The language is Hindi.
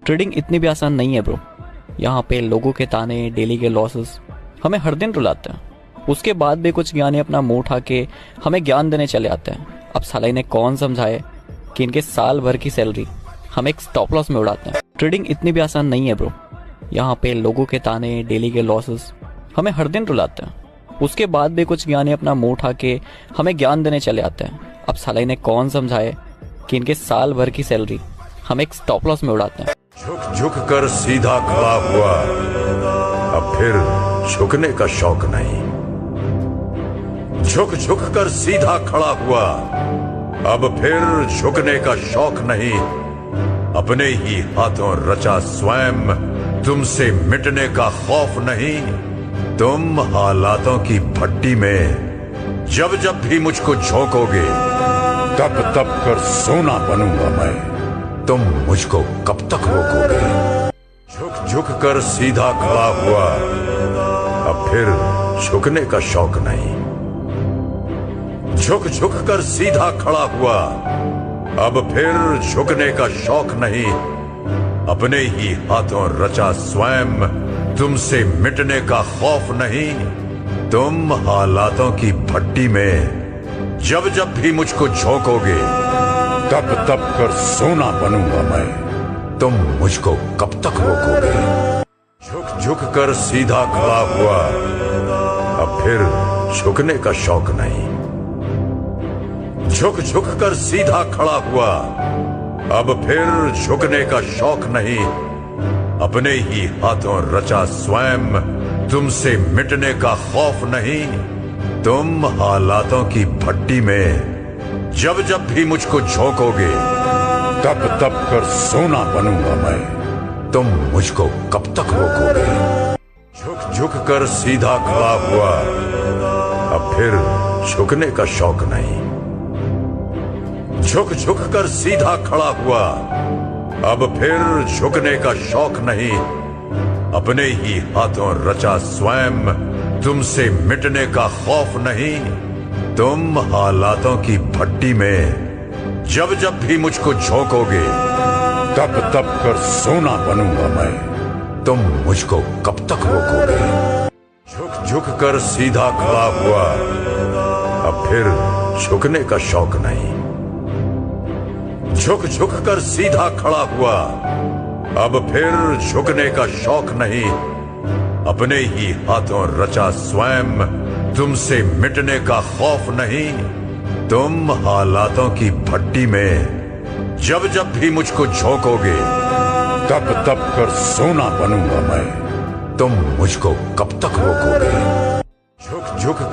ट्रेडिंग इतनी भी आसान नहीं है ब्रो। यहाँ पे लोगों के ताने, डेली के लॉसेस हमें हर दिन रुलाते हैं। उसके बाद भी कुछ ज्ञानी अपना मुंह उठा के हमें ज्ञान देने चले आते हैं। अब साला इन्हें कौन समझाए कि इनके साल भर की सैलरी हम एक स्टॉप लॉस में उड़ाते हैं। ट्रेडिंग इतनी भी आसान नहीं है ब्रो। यहाँ पे लोगों के ताने, डेली के लॉसेस हमें हर दिन रुलाते हैं। उसके बाद भी कुछ ज्ञानी अपना मुंह उठा के हमें ज्ञान देने चले आते हैं। अब साला इन्हें कौन समझाए कि इनके साल भर की सैलरी हम एक स्टॉप लॉस में उड़ाते हैं। झुक झुक कर सीधा खड़ा हुआ, अब फिर झुकने का शौक नहीं। झुक झुक कर सीधा खड़ा हुआ, अब फिर झुकने का शौक नहीं। अपने ही हाथों रचा स्वयं, तुमसे मिटने का खौफ नहीं। तुम हालातों की भट्टी में जब जब भी मुझको झोंकोगे, तब तब कर सोना बनूंगा मैं। तुम मुझको कब तक रोकोगे? झुक झुक कर सीधा खड़ा हुआ, अब फिर झुकने का शौक नहीं। झुक झुक कर सीधा खड़ा हुआ, अब फिर झुकने का शौक नहीं। अपने ही हाथों रचा स्वयं, तुमसे मिटने का खौफ नहीं। तुम हालातों की भट्टी में जब जब भी मुझको झोंकोगे, तब तब कर सोना बनूंगा मैं। तुम मुझको कब तक रोकोगे? झुक झुक कर सीधा खड़ा हुआ, अब फिर झुकने का शौक नहीं। झुक झुक कर सीधा खड़ा हुआ, अब फिर झुकने का शौक नहीं। अपने ही हाथों रचा स्वयं, तुमसे मिटने का खौफ नहीं। तुम हालातों की भट्टी में जब जब भी मुझको झोंकोगे, तब तब कर सोना बनूंगा मैं। तुम मुझको कब तक रोकोगे? झुक झुक कर सीधा खड़ा हुआ, अब फिर झुकने का शौक नहीं। झुक झुक कर सीधा खड़ा हुआ, अब फिर झुकने का शौक नहीं। अपने ही हाथों रचा स्वयं, तुमसे मिटने का खौफ नहीं। तुम हालातों की भट्टी में जब जब भी मुझको झोंकोगे, तब तब कर सोना बनूंगा मैं। तुम मुझको कब तक रोकोगे? झुक झुक कर सीधा खड़ा हुआ, अब फिर झुकने का शौक नहीं। झुक झुक कर सीधा खड़ा हुआ, अब फिर झुकने का शौक नहीं। अपने ही हाथों रचा स्वयं, तुमसे मिटने का खौफ नहीं। तुम हालातों की भट्टी में जब जब भी मुझको झोंकोगे, तब तब कर सोना बनूंगा मैं। तुम मुझको कब तक रोकोगे? झुक झुक कर